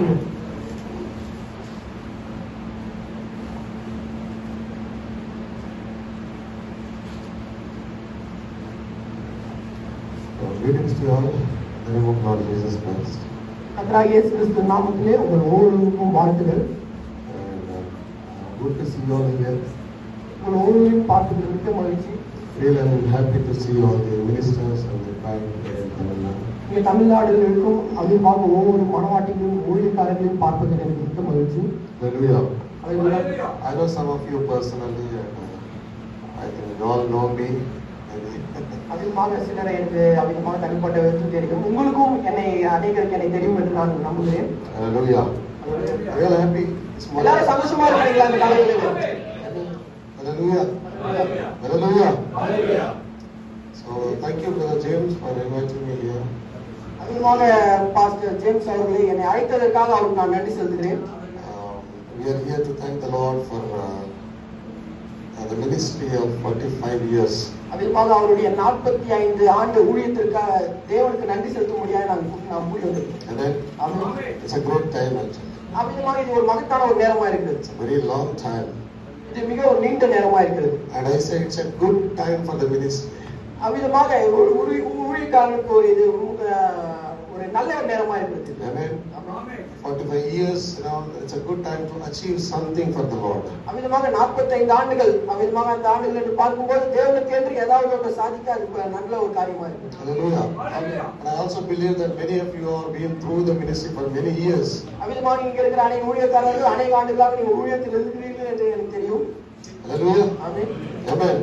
வாசிங்க. Greetings to you all. In the name of Lord Jesus Christ. கர்த்தராகிய இயேசு கிறிஸ்து நாமத்திலே உங்கள் ஒவ்வொருவருக்கும் வாழ்த்துக்கள். Good to see you all here. உங்கள் ஒவ்வொருவரையும் பார்ப்பதில் மிக்க மகிழ்ச்சி. Really, I'm happy to see all the ministers and the choir in Tamil Nadu. இங்கே தமிழ்நாட்டில் இருக்கும் அதிகமாக ஒவ்வொரு மனவாட்டிகளையும் ஊழியக்காரர்களையும் பார்ப்பதில் எனக்கு மிக்க மகிழ்ச்சி. Hallelujah. I know some of you personally, and I think you all know me. அதிகமாக சிலரை எனக்கு அதிகமாக தனிப்பட்ட விதத்தில் தெரியும். உங்களுக்கும் அநேகருக்கு என்னை தெரியும் என்று நான் நம்புகிறேன். Hallelujah. Real happy. எல்லாரும் சந்தோஷமா இருக்கிறீங்களா இந்த காலையில? Hallelujah. Hallelujah. So thank you, Brother James, for inviting me here. அதிகமாக பாஸ்டர் ஜேம்ஸ் அவர்களை என்னை அழைத்ததற்காக அவருக்கு நான் நன்றி செலுத்துகிறேன். We are here to thank the Lord for the ministry of 45 years. அதிகமாக அவருடைய 45 ஆண்டு ஊழியத்திற்காக தேவனுக்கு நன்றி செலுத்தும்படியாக நாம் கூடி வந்திருக்கிறோம். It's a great time actually. அதிகமாக இது ஒரு மகத்தான ஒரு நேரமா இருக்கிறது. It's a very long time. இது மிக ஒரு நீண்ட நேரமா இருக்கிறது. And I say it's a good time for the ministry. அதிகமாக ஊழியக்காரனுக்கு ஒரு நல்ல நேரமா இருக்கிறது. Amen. 45 years, it's a good time to achieve something for the Lord. அதிகமாக 45 ஆண்டுகள், அதிகமாக அந்த ஆண்டுகள் என்று பார்க்கும்போது தேவனுக்கு என்று ஏதாவது ஒன்று சாதிக்க அது நல்ல ஒரு காரியமா இருக்கு. Hallelujah. And I also believe that many of you have been through the ministry for many years. அதிகமாக இங்க இருக்கிற அநேக ஊழியக்காரர்கள் அநேக ஆண்டுகளாக நீங்க ஊழியத்தில் இருக்கிறீர்கள் என்று எனக்கு தெரியும். Hallelujah. Amen. Amen.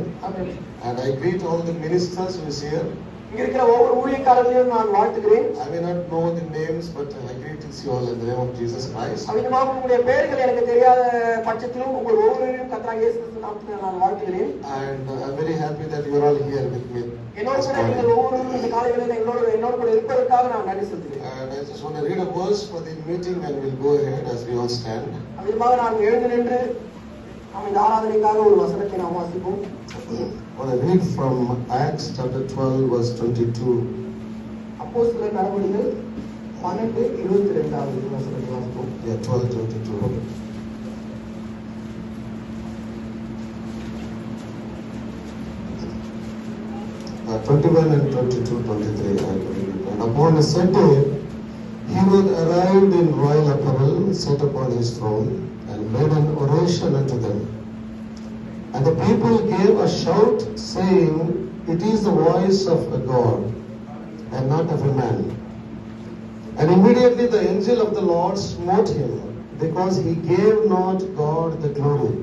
And I greet all the ministers who is here. இங்க இருக்கிற ஒவ்வொரு ஊழியக்காரர்களையும் நான் வாழ்த்துகிறேன். I may not know the names, but I greet you all in the name of Jesus Christ. அதிகமாக உங்களுடைய பெயர்கள் எனக்கு தெரியாத பட்சத்திலும் உங்கள் ஒவ்வொருவரையும் கர்த்தராகிய இயேசு கிறிஸ்து நாமத்தில் நான் வாழ்த்துகிறேன். And I'm very happy that you are all here with me. என்னோட கூட நீங்கள் ஒவ்வொருவரும் இந்த காலையில என்னோட கூட இருப்பதற்காக நான் நன்றி செலுத்துகிறேன். And I just want to read a verse for the meeting and we'll go ahead as we all stand. அதிகமாக நான் எழுந்து நின்று நாம் இந்த ஆராதனைக்காக ஒரு வசனத்தை நாம் வாசிப்போம். I want to read from Acts chapter 12 verse 22. அப்போஸ்தலர் நடவடிக்கைகள் 12:22 வசனத்தை வாசிப்போம். 12:22. 21 and 22, 23 I believe. And upon a set day, Herod arrived in royal apparel, sat upon his throne, and made an oration unto them. And the people gave a shout, saying, It is the voice of a God, and not of a man. And immediately the angel of the Lord smote him, because he gave not God the glory.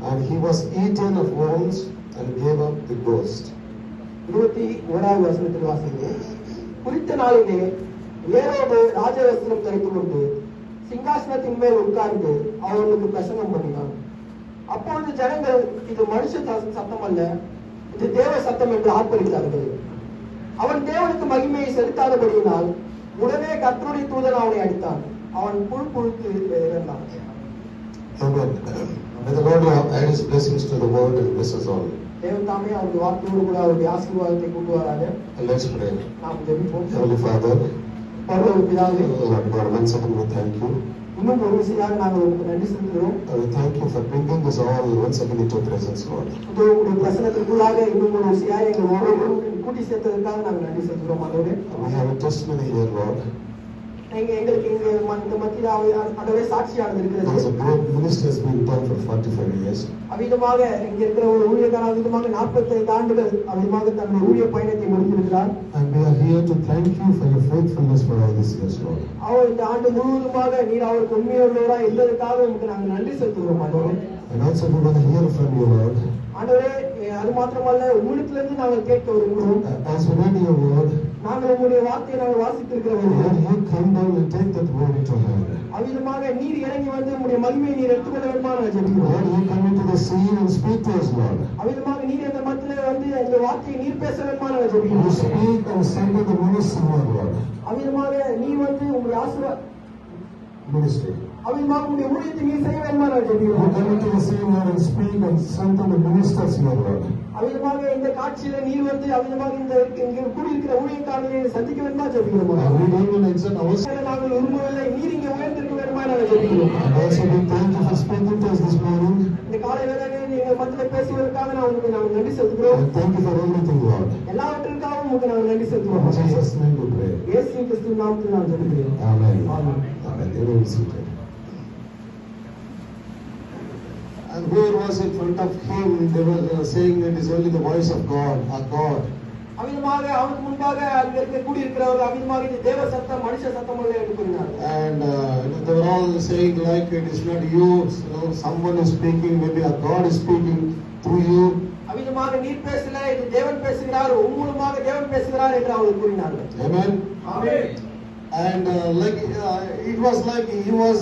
And he was eaten of worms, and gave up the ghost. 21வது வசனத்தில் வாசிக்கிறேன். குறித்த நாளிலே ஏரோது ராஜவஸ்திரம் தரித்துக் கொண்டு சிங்காசனத்தின் மேல் உட்கார்ந்து அவர்களுக்கு பிரசங்கம் பண்ணினான். அப்பொழுது ஜனங்கள் இது மனுஷ சத்தம் அல்ல, இது தேவ சத்தம் என்று ஆர்ப்பரித்தார்கள். அவன் தேவனுக்கு மகிமையை செலுத்தாதபடியினால் உடனே கர்த்தருடைய தூதன் அவனை அடித்தான். அவன் புழுத்து இறந்தான். Amen. May the Lord add his blessings to the word and bless us all. தேவன் தாமே அவருடைய வார்த்தையோடு கூட அவருடைய ஆசீர்வாதத்தை கொண்டு வராங்க. Let's pray. நாம் ஜெபிப்போம். Heavenly Father, பரலோக பிதாவே, Lord God, once again we thank you. இன்னும் ஒரு விஷயமாக நாங்கள் உங்களுக்கு நன்றி செலுத்துகிறோம். We thank you for bringing us all once again into your presence, Lord. உங்களுடைய பிரசன்னத்திற்குள்ளாக இன்னும் ஒரு விஷயம் எங்கள் ஒவ்வொருவரும் கூட்டி சேர்த்ததற்காக நாங்கள் நன்றி செலுத்துகிறோம். ஆண்டவரே, We have a testimony here, Lord. எங்களுக்கு இங்க இந்த மத்தியில் அதோட சாட்சியானது இருக்கிறது. There is a great ministry has been done for 45 years. அவிதமாக இங்க இருக்கிற ஒரு ஊழியக்காரர் அவிதமாக 45 ஆண்டுகள் அவிதமாக தன்னுடைய ஊழிய பயணத்தை முடித்திருக்கிறார். And we are here to thank you for your faithfulness for all these years, Lord. அவர் இந்த ஆண்டு முழுவதுமாக நீர் அவருக்கு உண்மையுள்ளவராய் இருந்ததற்காக உங்களுக்கு நாங்கள் நன்றி செலுத்துகிறோம். ஆண்டவரே, And also we want to hear from you, Lord. ஆண்டவரே, அது மாத்திரமல்ல உங்களிடத்திலிருந்து நாங்கள் கேட்க விரும்புகிறோம். As we read your word, நாங்கள் உங்களுடைய வார்த்தையை நாங்கள் வாசித்திருக்கிறோம். you come down and take that word into hand. அவிதமாக நீர் இறங்கி வந்து உங்களுடைய மகிமையை நீர் எடுத்துக்கொள்ள வேண்டுமா நாங்கள் ஜெபிக்கிறோம். Lord, you come into the scene and speak to us, Lord. அவிதமாக நீர் இந்த மத்தியிலே வந்து இந்த வார்த்தையை நீர் பேச வேண்டுமா நாங்கள் You ஜெபிக்கிறோம். speak and send to the ministry, Lord. அவிதமாக நீ வந்து உங்களுடைய ministry. அவிதமாக உங்களுடைய ஊழியத்தை நீ செய்ய வேண்டுமா நான் ஜெபிக்கிறோம். You come into the scene here and speak and strengthen the ministers here, Lord. அவிதமாக இந்த காட்சியில நீர் வந்து அவிதமாக இந்த இங்க கூடியிருக்கிற ஊழியக்காரர்களை சந்திக்க வேண்டுமா ஜெபிக்கிறோம். We don't even exalt ourselves. நாங்கள் விரும்பவில்லை, நீர் இங்க உயர்ந்திருக்க வேண்டுமா நாங்கள் ஜெபிக்கிறோம். And also we thank you for speaking to us this morning. இந்த காலை வேளையிலே நீங்க மத்தியில பேசுவதற்காக உங்களுக்கு நாங்கள் நன்றி செலுத்துகிறோம். And thank you for everything, Lord. எல்லாவற்றிற்காகவும் உங்களுக்கு நாங்கள் நன்றி செலுத்துகிறோம். In Jesus' name we pray. இயேசு கிறிஸ்துவின் நாமத்தில் நான் ஜெபிக்கிறேன். Amen. Amen. Amen. They will be seated. And whoever was in front of him, they were saying it is only the voice of God, our God. அவிதமாக அவனுக்கு முன்பாக அங்க இருக்க கூடியிருக்கிறவர்கள் அவிதமாக இது தேவ சத்தம் மனுஷ சத்தம் அல்ல என்று கூறினார். And they were all saying like it is not you, someone is speaking, maybe our God is speaking through you. அவிதமாக நீர் பேசல, இது தேவன் பேசுகிறார், உங்களுமாக தேவன் பேசுகிறார் என்று அவர்கள் கூறினார்கள். Amen. Amen. And it was like he was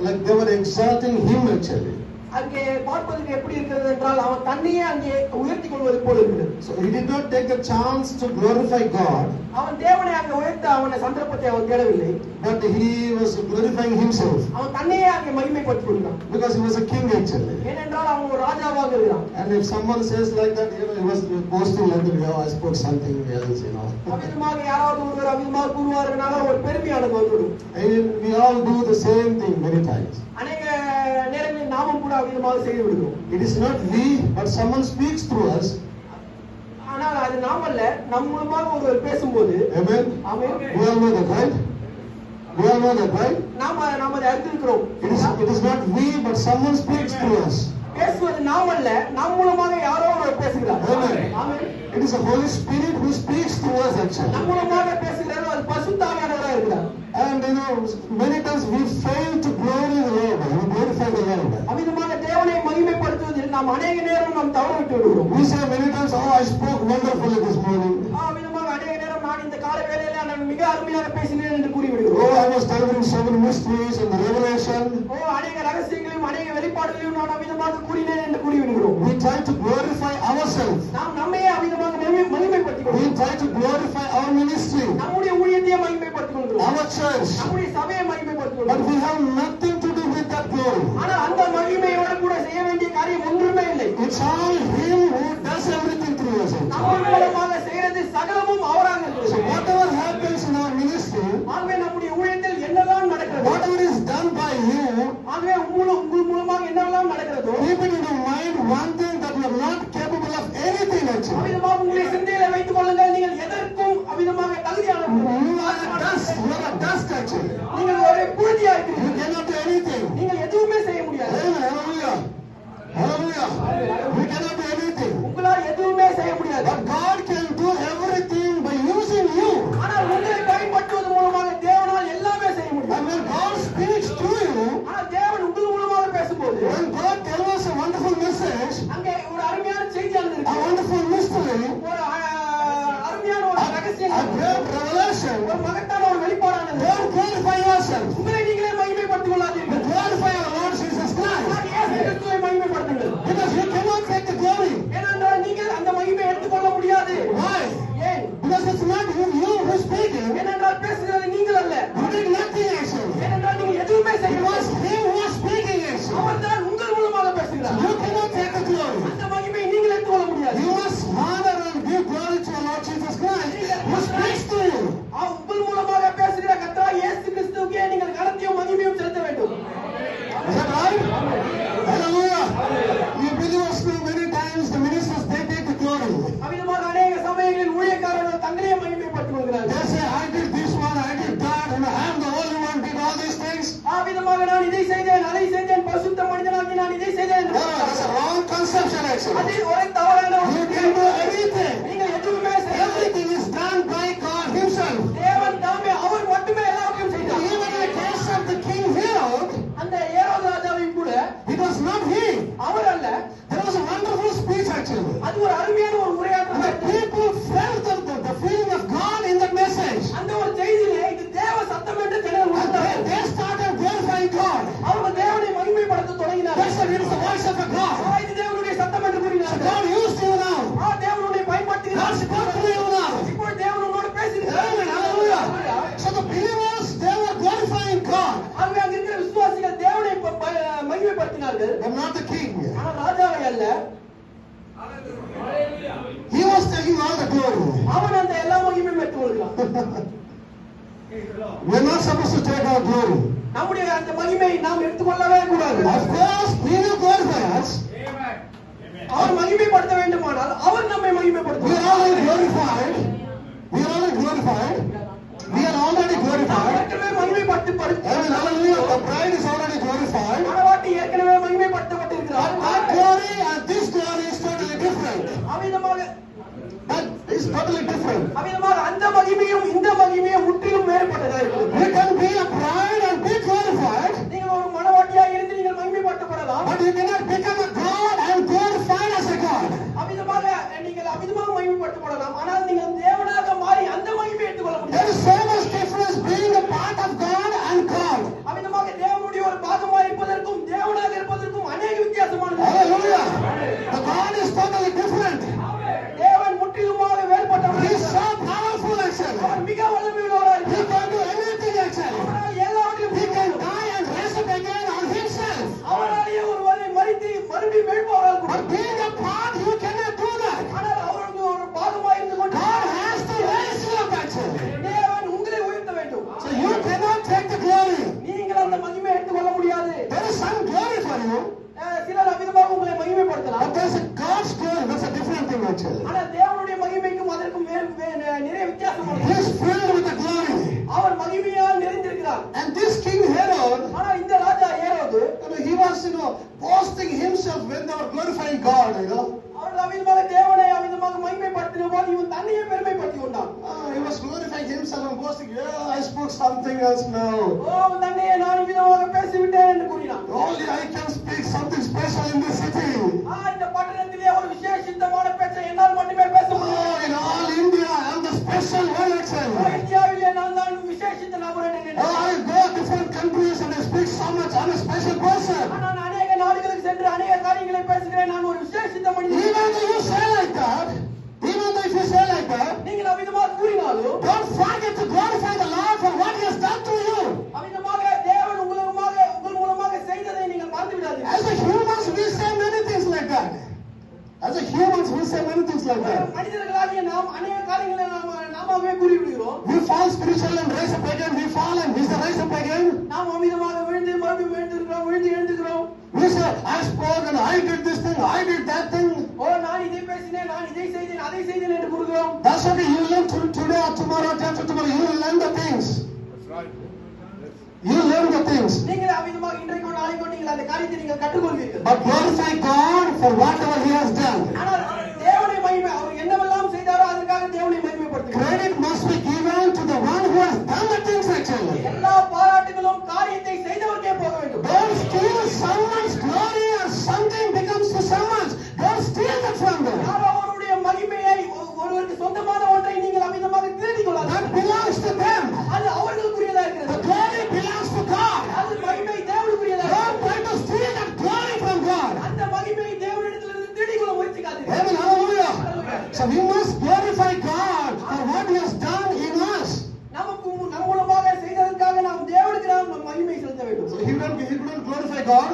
like they were exalting him actually. அங்கே பார்ப்பதற்கு எப்படி இருக்கிறது என்றால் அவன் தன்னையே அங்கே உயர்த்திக் கொள்வது போல இருக்கிறது. So he did not take a chance to glorify God. அவன் தேவனை அங்கே உயர்த்த அவன சந்தர்ப்பத்தை அவன் தேடவில்லை. But he was glorifying himself. அவன் தன்னையே அங்கே மகிமைப்படுத்திக் கொண்டான். Because he was a king actually. ஏனென்றால் அவன் ஒரு ராஜாவாக இருக்கிறான். And if someone says like that, he was boasting like that, I spoke something else, அவிதமாக யாராவது ஒருவர் அவிதமாக கூறுவார்களால ஒரு பெருமையானது வந்துடும். And we all do the same thing many times. அநேக நேரங்களில் நாமும் கூட அவிதமாக செய்து விடுகிறோம். It is not we, but someone speaks through us. ஆனால் அது நாமல்ல, நம் மூலமாக ஒருவர் பேசும்போது. Amen. Amen. We all know that, right? We all know that, right? நாம் அதை அறிந்திருக்கிறோம். It is not we, but someone speaks through us. பேசுவது நாமல்ல, நம் மூலமாக யாரோ ஒருவர் பேசுகிறார். Amen. Amen. It is the Holy Spirit who speaks through us actually. நம் மூலமாக பேசுகிறார், அது பரிசுத்த ஆவியானவராக இருக்கிறார். And many times we fail to glory the Lord. We glorify the Lord. அவிதமாக தேவனை மகிமைப்படுத்துவதில் நாம் அநேக நேரம் நாம் தவற விட்டு விடுகிறோம். We say many times, oh, I spoke wonderfully this morning. அவிதமாக அநேக நேரம் நான் இந்த காலை வேளையில நான் மிக அருமையாக பேசினேன் என்று கூறி விடுகிறோம். Oh, I was delivering so many mysteries and the revelation. அநேக ரகசியங்களையும் அநேக வெளிப்பாடுகளையும் நான் அவிதமாக கூறினேன் என்று கூறி விடுகிறோம். We try to glorify ourselves. நாம் நம்மையே அவிதமாக மகிமைப்படுத்திக் We try to glorify our ministry, நம்முடைய ஊழியத்தை மகிமைப்படுத்திக் கொள்கிறோம். our church. நம்முடைய சபையை மகிமைப்படுத்திக் But கொள்கிறோம். we have nothing to do with that glory. ஆனா அந்த மகிமையோடு கூட செய்ய வேண்டிய காரியம் ஒன்றுமே இல்லை. It's all Him who does everything through us. நம்ம மூலமாக செய்யறது சகலமும் அவராக So இருக்கிறது. whatever happens in our ministry, ஆகவே நம்முடைய ஊழியத்தில் என்னெல்லாம் நடக்கிறது, whatever is done by you, ஆகவே உங்கள் மூலமாக என்னெல்லாம் நடக்கிறதோ, keep it in your mind one thing, that you are not capable of anything actually. அவிதமாக உங்களை சிந்தையில வைத்துக் கொள்ளுங்கள். நீங்கள் எதற்கும் அவிதமாக தகுதியானவர்கள். You are a dust. You are a dust actually. நீங்கள் ஒரு புழுதியா You இருக்கிறீர்கள். cannot do anything. நீங்கள் எதுவுமே செய்ய முடியாது. Hallelujah. Hallelujah. We cannot do anything. உங்களால் எதுவுமே செய்ய முடியாது. But God can do everything by using you. ஆனால் உங்களை பயன்படுத்துவது மூலமாக தேவனால் எல்லாமே செய்ய முடியும். And when God speaks through you, ஆனால் தேவன் உங்கள் மூலமாக பேசும்போது, when God tells us a wonderful message, அங்கே ஒரு அருமையான செய்தியானது a இருக்கு. wonderful mystery, ஒரு அருமையான ஒரு ரகசியம், a great revelation, ஒரு மகத்தான ஒரு வெளிப்பாடானது. don't glorify yourself. உங்களை நீங்களே மகிமைப்படுத்திக் But கொள்ளாதீர்கள். glorify our Lord Jesus Christ. ஆனால் இயேசு கிறிஸ்துவை மகிமைப்படுத்துங்கள். Because you cannot take the glory. ஏனென்றால் நீங்கள் அந்த மகிமை எடுத்துக்கொள்ள முடியாது. Why? ஏன்? Because it's not you who is speaking. ஏனென்றால் பேசுகிறது நீங்கள் அல்ல. You did nothing actually. ஏனென்றால் நீங்கள் எதுவுமே It செய்ய was Him who was speaking actually. அவர் தான் உங்கள் மூலமாக பேசுகிறார். You cannot take the glory. அந்த மகிமையை நீங்கள் எடுத்துக்கொள்ள முடியாது. You must honor and give glory to our Lord Jesus Christ, who speaks to you. உங்கள் மூலமாக பேசுகிற கர்த்தராகிய இயேசு கிறிஸ்துவுக்கே நீங்கள் கனத்தையும் மகிமையும் செலுத்த வேண்டும். Is that right? Hallelujah. You believers know many times the ministers, they take the glory. அவ்விதமாக அநேக சமயங்களில் ஊழியக்காரர்கள் தங்களையே மகிமைப்படுத்திக் கொள்கிறார்கள். They say, I did this one, I did that, and I am the only one who did all these things. அவ்விதமாக நான் இதை செய்தேன், அதை செய்தேன், பரிசுத்த மனிதனாகி நான் இதை செய்தேன் என்று No, that's a wrong conception actually. அது ஒரு தவறான ஒரு You can do anything. நீங்கள் எதுவுமே செய்ய Everything is done by God Himself. தேவன் தாமே அவர் மட்டுமே எல்லாத்தையும் செய்தார். Even in the case of the king Herod, அந்த ஏரோது ராஜாவையும் கூட it was not he. அவர் அல்ல, There was a wonderful speech actually. அது ஒரு அருமையான ஒரு And உரையாடல். the people felt the feeling of God in that message. அந்த ஒரு செய்தியிலே இது தேவ சத்தம் என்று ஜனங்கள் And உணர்ந்தார்கள். they started glorifying God. அவர்கள் தேவனை மகிமைப்படுத்த They தொடங்கினார்கள். said, it is the voice of a God. இது தேவனுடைய சத்தம் என்று So கூறினார்கள். God used you now. தேவனுடைய பயன்படுத்துகிறார் ஏற்றினார்கள், but not the king. ஆனா ராஜாவை அல்ல. He was taking all the glory. அவன் அந்த எல்லா மகிமையும் எடுத்துக்கொள்கிறான். We are not supposed to take our glory. நம்முடைய அந்த மகிமையை நாம் எடுத்துக்கொள்ளவே கூடாது. Of course, we will glorify us. அவர் மகிமைப்படுத்த வேண்டுமானால் அவர் நம்மை மகிமைப்படுத்துவார். We are already glorified. We are already glorified. We are already glorified. ஏற்கனவே மகிமைப்படுத்தப்பட்டு, Hallelujah. The bride is already glorified. மணவாட்டி ஏற்கனவே மகிமைப்படுத்தப்பட்டிருக்கிறார். Our glory and this glory is totally different. அவிதமாக That is totally different. அவிதமாக அந்த மகிமையும் இந்த மகிமையும் முற்றிலும் வேறுபட்டதா இருக்கிறது. You can be a bride and be glorified, நீங்கள் ஒரு மணவாட்டியாக இருந்து நீங்கள் மகிமைப்படுத்தப்படலாம். but you cannot become a God and glorified as a God. அவிதமாக நீங்கள் அவிதமாக மகிமைப்படுத்தப்படலாம், ஆனால் நீங்கள் தேவனாக மாறி அந்த மகிமையை எடுத்துக்கொள்ள There முடியாது. is so much difference being a part of God and God. அவிதமாக தேவனுடைய ஒரு பாகமாக இருப்பதற்கும் தேவனாக இருப்பதற்கும் அநேக வித்தியாசமானது. Hallelujah. The God is totally different. தேவன் முற்றிலுமாக வேறுபட்டவர். He is so powerful actually. அவர் மிக வல்லமையுள்ளவராக He இருக்கிறார். can do anything actually. அவரால் எல்லாவற்றையும் He செய்ய can முடியும். die and rise up again on himself. அவராலேயே ஒருவரை மரித்து மறுபடியும் எழுப்பவரால் கூட. But being a part, you cannot do that. ஆனால் அவருக்கு ஒரு பாகமாக இருந்து கொண்டு God has to raise you up actually. தேவன் உங்களை உயர்த்த வேண்டும். So you cannot take the glory. நீங்கள் அந்த மகிமையை எடுத்துக்கொள்ள முடியாது. There is some glory for you, சிலர் அவிதமாக உங்களை மகிமைப்படுத்தலாம். but there is a God's glory. That's a different thing actually. ஆனால் தேவனுடைய மகிமைக்கும் அதற்கும் நிறைய வித்தியாசம் He உள்ளது. is filled with the glory. Our மகிமையால் நிறைந்திருக்கிறார். And this King Herod, ஆனால் இந்த ராஜா ஏரோது he was, boasting himself when they were glorifying God, அவர் அவிதமாக தேவனை அவிதமாக மகிமைப்படுத்தின போது இவன் தன்னையே பெருமைப்படுத்தி கொண்டான். He was glorifying himself and boasting, yeah, I spoke something else now. அவன் தன்னையே நான் இவ்விதமாக பேசிவிட்டேன் என்று கூறினான். Only I can speak something special in this city. இந்த பட்டணத்திலே ஒரு விசேஷித்தமான பேச்சை என்னால் மட்டுமே பேச முடியும். In all India, I am the special one actually. இந்தியாவிலே நான் தான் விசேஷித்த நபர் என்று நினைத்தேன். I go to different countries and I speak so much. I'm a special person. நான் அநேக நாடுகளுக்கு சென்று அநேக காரியங்களை பேசுகிறேன். நான் ஒரு விசேஷித்த மனிதன். Even though you say like that, நீங்கள் அவிதமாக கூறினாலும் don't forget to glorify the Lord for what He has done to you. அவிதமாக தேவன் உங்கள் மூலமாக செய்ததை நீங்கள் மறந்து விடாதீர்கள். As a humans, we say many things like that. மனிதர்களாகிய நாம் அநேக காரியங்களை நாமாகவே கூறிவிடுகிறோம். We fall spiritual and rise up again. We fall and we rise up again. நாம் அமிதமாக விழுந்து மறுபடியும் எழுந்திருக்கிறோம். We say, I spoke and I did this thing, I did that thing. நான் இதை பேசினேன், நான் இதை செய்தேன், அதை செய்தேன் என்று கூறுகிறோம். That's okay. You learn today or tomorrow, after tomorrow. You will learn the things. That's right. You learn the things. நீங்கள் அமிதமாக இன்றைக்கு நாளைக்கு நீங்கள் அந்த காரியத்தை நீங்கள் கற்றுக்கொள்வீர்கள். But glorify God for whatever He has done. ஆனால் தேவனை மகிமை அவர் என்னவெல்லாம் செய்தாரோ அதற்காக தேவனை மகிமைப்படுத்துங்கள். Credit must be given to the one who has done the things actually. எல்லா பாராட்டுகளும் காரியத்தை செய்தவருக்கே போக வேண்டும். Don't steal someone's glory or something becomes to someone's. Don't steal that from them. யாரோ அவருடைய மகிமையை ஒருவருக்கு சொந்தமான ஒன்றை நீங்கள் அமிதமாக திருடிக் கொள்ளாதீர்கள். That belongs to them. அது அவர்களுக்குரியதா இருக்கிறது. The glory belongs to God. அது மகிமை தேவனுக்குரியதா Don't இருக்கிறது. try to steal that glory from God. அந்த மகிமை தேவனிடத்திலிருந்து திருடிக் கொள்ள முயற்சிக்காதீர்கள். Amen. Hallelujah. So we must glorify God for what He has done in us. நமக்கு நம் மூலமாக செய்ததற்காக நாம் தேவனுக்கு நாம் மகிமை செலுத்த வேண்டும். So he couldn't glorify God.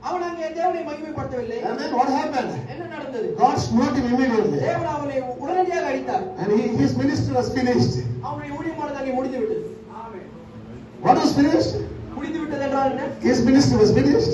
அவன் அங்கே தேவனை மகிமைப்படுத்தவில்லை. And then what happened? என்ன நடந்தது? God smote him immediately. தேவன் அவனை உடனடியாக அடித்தார். And his ministry was finished. அவனுடைய ஊழியமானது அங்கே முடிந்து விட்டது. What was finished? முடிந்து விட்டது என்றால் என்ன? His ministry was finished.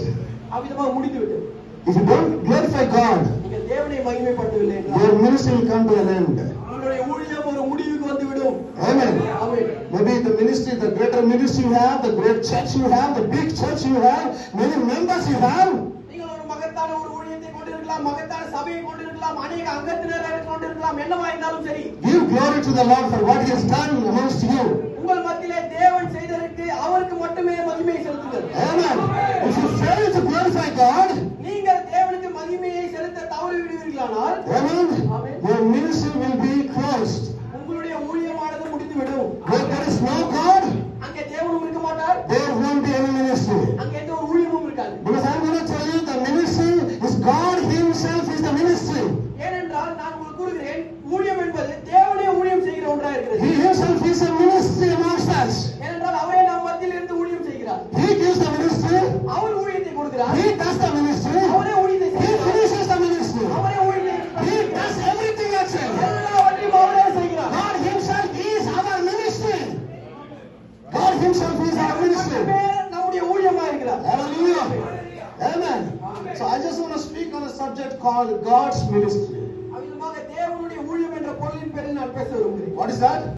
அவ்விதமாக முடிந்து விட்டது. If you don't glorify God, நீங்கள் தேவனை மகிமைப்படுத்தவில்லை என்றால் your ministry will come to an end. உங்களுடைய ஊழியம் ஒரு முடிவுக்கு வந்து விடும். Amen. Amen. Maybe the ministry, the greater ministry you have, the great church you have, the big church you have, many members you have. நீங்கள் ஒரு மகத்தான ஒரு ஊழியத்தை கொண்டிருக்கலாம், மகத்தான சபையை கொண்டிருக்கலாம், அநேக அங்கத்தினரை கொண்டிருக்கலாம், என்னவா இருந்தாலும் சரி. Give glory to the Lord for what He has done amongst you. உங்கள் மத்தியிலே தேவன் செய்ததற்கு அவருக்கு மட்டுமே மகிமை செலுத்துங்கள். Amen. If you fail to glorify God, நீங்கள் தேவனுக்கு மகிமையை செலுத்த தவறி விடுவீர்களானால், amen, Amen. your ministry will be closed. உங்களுடைய ஊழியமானது முடிந்துவிடும். Where there is no God, அங்கே தேவனும் இருக்க மாட்டார், there won't be any ministry. அங்கே எந்த ஒரு ஊழியமும் இருக்காது. Because I'm going to tell you, the ministry is God Himself is the ministry. ஏனென்றால் நான் உங்களுக்கு கூறுகிறேன், ஊழியம் என்பது தேவனே ஊழியம் செய்கிற ஒன்றா இருக்கிறது. He Himself is a ministry amongst us. ஏனென்றால் அவரே நம் மத்தியில் இருந்து ஊழியம் செய்கிறார். He gives the ministry. அவர் ஊழியத்தை கொடுக்கிறார். He does the called God's ministry. அவ்விதமாக தேவனுடைய ஊழியம் என்ற பொருளின் பேரில் நான் பேச விரும்புகிறேன். What is that?